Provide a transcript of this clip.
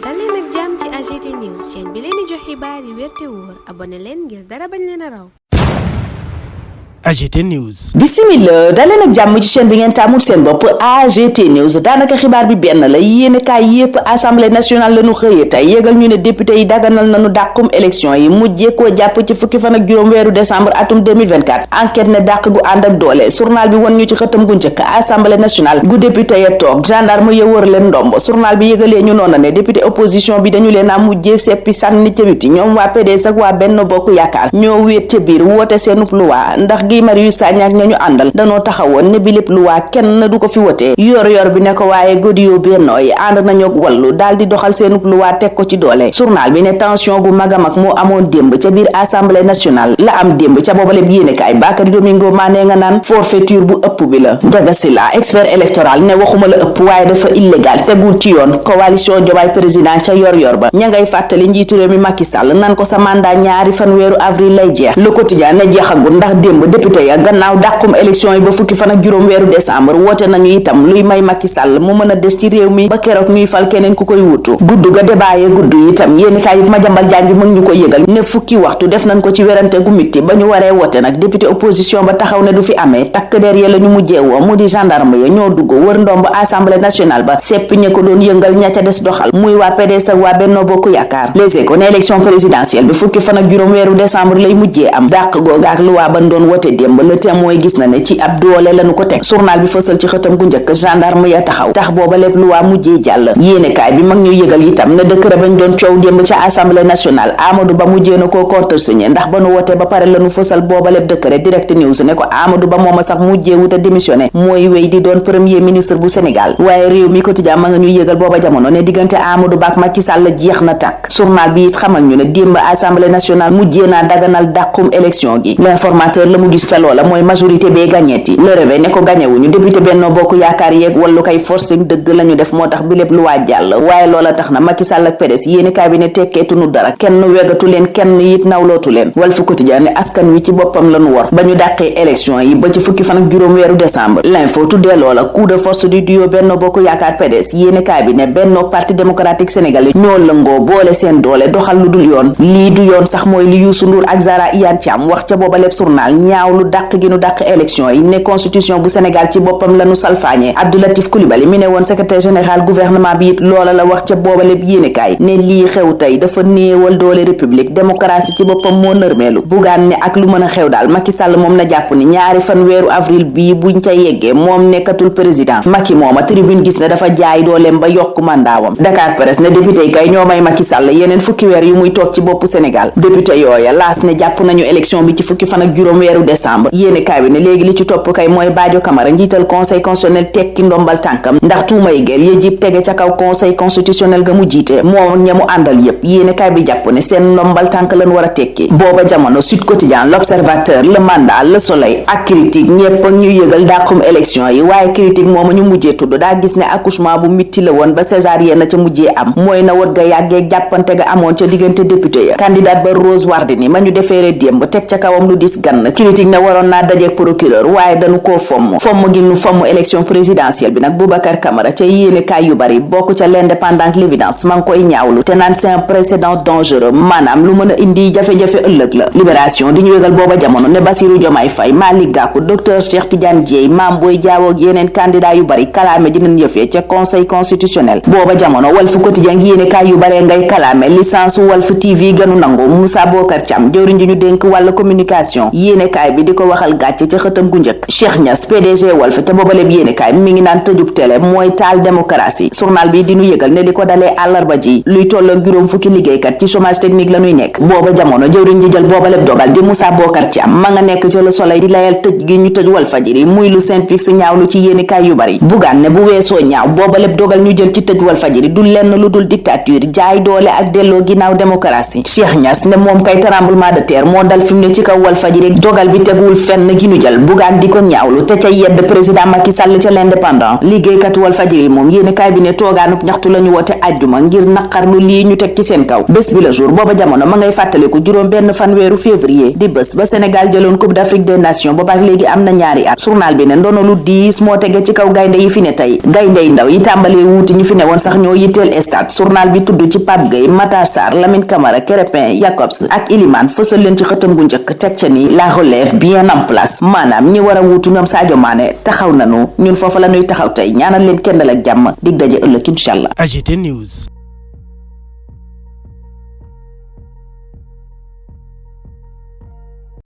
dal leen ak jàmm ci AGT News chaîne bi leen di jox xibaar yi wér te wóor abonné leen ngir dara bañ leen a raw. AGT News. Bismillah daleen ak jàmm ci chaîne bi ngeen taamul seen bopp AGT News daanaka xibaar bi benn la yéene kaay yépp assemblée nationale lañu xëyee tey yégal ñu ne député yi daganal nañu dàqum élection yi mujjee koo jàpp ci fukki fan ak juróom weeru décembre atum 2024 enquête ne dàq gu ànd ak doole journal bi won ñu ci xëtam gu njëkk assemblée nationale gu député ya toog gendarme ya wër leen ndomb journal bi yégalee ñu noona ne député opposition bi dañu leen a mujjee seppi sànni ca biti ñoom waa PDS ak waa Benno Bokk Yaakaar ñoo wéet ca biir woote seenub luwaa ndax Guy Marius Sagna ak ñañu àndal danoo taxawoon ne bi lépp luwaa kenn du ko fi wotee yor bi ne ko waaye godiyo Benno yi ànd nañu ak Wallu daal di doxal seenub luwaa teg ko ci doole journal bi ne tension gu mag a mag moo amoon démb ca biir assemblée nationale la am démb ca boobaleb yéenekaay Bakary Domingo Mané nga naan forfaiture bu ëpp bi la Ndiaga Sylla expert électoral ne waxuma la ëpp waaye dafa illégal tegul ci yoon coalition Diomaye président ca yor ba ña ngay fàttali njiitu réew mi Macky Sall nan ko sa mandat ñaari fan weeru avril lay jeex Le Quotidien ne jeexagul ndax démb député ya gannaaw dàqum élection yi ba fukki fan ak juróom weeru décembre woote nañu itam luy may Macky Sall mu mën a des ci réew mi ba keroog ñuy fal keneen ku koy wutu gudd ga débaayee gudd itam yéenekaay bi Madiambal Diagne bi mën ñu ko yëgal ne fukki waxtu def nañ ko ci werante gu mitti ba ñu waree woote nag député opposition ba taxaw ne du fi amee takk der ya la ñu mujjee woo mu di gendarme ya ñoo dugg wër ndomb assemblée nationale ba seppi ña ko doon yëngal ña ca des doxal muy waa PDS ak waa Benno Bokk Yaakaar Les Échos ne élection présidentielle bi fukki fan ak juróom weeru décembre lay mujjee am dàq googa ak luwaa ban doon wote démb Le Témoin gis na ne ci ab doole lañu ko teg journal bi fësal ci xëtam gu njëkk gendarme ya taxaw tax booba lépp luwaa mujjee jàll yéenekaay bi mag ñu yëgal itam ne décret bañ doon coow démb ca assemblée nationale Amadou Ba mujjee na koo contresigné ndax ba nu wote ba pare lañu fësal booba lépp décret Direct News ne ko Amadou Ba mooma sax mujjee wuta démissionné mooy wéy di doon premier ministre bu Sénégal waaye réew mi quotidien ma nga ñu yëgal booba jamono ne diggante Amadou Ba ak Macky Sall jeex na tàkk journal bi it xamal ñu ne démb assemblée nationale mujjee naa daganal dàqum élection gi l'informateur la mu gis ca loola mooy majorité bee gañeeti Le Réveil ne ko gañewuñu député Benno Bokk Yaakaar yeeg Wallu kay forcing dëgg lañu def moo tax bi lépp lu waa jàll waaye loola tax na Macky Sall ak PDS yéenekaay bi ne tekkeetu nu dara kenn wegatu leen kenn it nawlootu leen Walf Quotidien ne askan wi ci boppam lañu wor ba ñu dàqee élection yi ba ci fukki fan ak juróom weeru décembre L'Info tuddee loola coup de force du duo Benno Bokk Yaakaar PDS yéenekaay bi ne Benno Parti démocratique sénégalais ñoo lëngoo boole seen doole doxal lu dul yoon lii du yoon sax mooy li Youssou Ndour ak Zahra Iyane Thiam wax ca booba lépp journal ñaaw lu dàq gi nu dàq élection yi ne constitution bu Sénégal ci boppam lañu salfaañee Abdou Latif Coulibaly mi ne woon secrétaire général gouvernement bi it loola la wax ca booba lépp yéenekaay ne lii xew tey dafa néewal doole république démocratie ci boppam moo nërmeelu bugaan ne ak lu mën a xew daal Macky Sall moom na jàpp ni ñaari fan weeru avril bii buñ ca yeggee moom nekkatul président Macky mooma tribune gis ne dafa jaay dooleem ba yokk mandaawam Dakar Presse ne député yi kay ñoo may Macky Sall yeneen fukki weer yu muy toog ci boppu Sénégal député yooya laas ne jàpp nañu élection bi ci fukki fan ak juróom weeru décembre yéenekaay bi ne léegi li ci topp kay mooy Badio Camara njiital conseil constitutionnel tekki ndombal tànkam ndax tuumay ger ya jib tege ca kaw conseil constitutionnel ga mu jiite moo ñamu àndal yépp yéenekaay bi jàpp ne seen ndombal tànk lañ war a tekki booba jamono Sud Quotidien L'Observateur Le Mandat Le Soleil ak Critique ñépp ak ñu yëgal dàqum élection yi waaye Critique mooma ñu mujjee tudd daa gis ne accouchement bu mitti la woon ba césarienne na ca mujjee am mooy na wot ga yàggee jàppante ga amoon ca diggante député ya candidat ba Rose Wardini ma ñu defeere démb teg ca kawam lu dis gann Critique ne waroon naa dajeek procureur waaye dañu koo fomm gi nu fomm élection présidentielle bi nag Boubacar Camara ca yéenekaay yu bari bokk ca l'Indépendant L'évidence ma ngi koy ñaawlu te naan c'est un précédent dangereux maanaam lu mën a indi jafe-jafe ëllëg la Libération di ñu yëgal booba jamono ne Bassirou Diomaye Faye Malick Gakou docteur Cheikh Tidiane Dièye Mame Boye Diao ak yeneen candidat yu bari kalaame dinañ yëfee ca conseil constitutionnel booba jamono Walf Quotidien yéenekaay yu bare ngay kalaame licence Walf TV gënu nangu Moussa Bocar Thiam jëwriñ ji ñu dénk wàllu communication yéenekaay bi di ko waxal gàcce ca xëtam gu njëkk Cheikh Niass PDG Walf ca boobaleb yéenekaay mi ngi naan tëjub télé mooy taal démocratie journal bi di ñu yëgal ne li ko dalee àllarba ji luy tollook juróom fukki liggéeykat ci chômage technique la ñuy nekk booba jamono jëwriñ ji jël booba lépp dogal di Moussa Bocar Thiam ma nga nekk ca Le Soleil di layal tëj gi ñu tëj Walfadjri muy lu Synpics ñaaw lu ci yéenekaay yu bari bugaan ne bu weesoo ñaaw booba lépp dogal ñu jël ci tëj Walfadjri du lenn lu dul dictature jaay doole ak delloo ginnaaw démocratie Cheikh Niass ne moom kay tremblement de terre moo dal fi mu ne ci kaw Walfadjri dogal bi teguwul fenn gi ñu jël bugaan di ko ñaawlu te ca yedd président Macky Sall ca l'indépendant liggéeykat Walfadjri moom yéene kaay bi ne toogaanub ñaxtu la ñu woote àjjuma ngir naqarlu lii ñu teg ci seen kaw bés bi la jour booba jamono ma ngay fàttaliku juróom benn fan weeru février di bés ba Sénégal jëloon coupe d'Afrique des nations boobaak léegi am na ñaari at journal bi ne ndono lu diis moo tege ci kaw gaynde yi fi ne tey gayndey ndaw yi tàmbalee wuuti ñu fi ne woon sax ñoo yitteel stade journal bi tudd ci Pape Gueye Matar Sarr Lamine Camara Krépin Jacobs ak Iliman fësal leen ci xëtam gu njëkk teg ca ni la relève bien en place maanaam ñi war a wuutu ñoom Sadio Mané taxaw nanu ñun foofa la ñuy taxaw tey ñaanal leen kendal ak jàmm dig daje ëllëg incha allah. AGT News.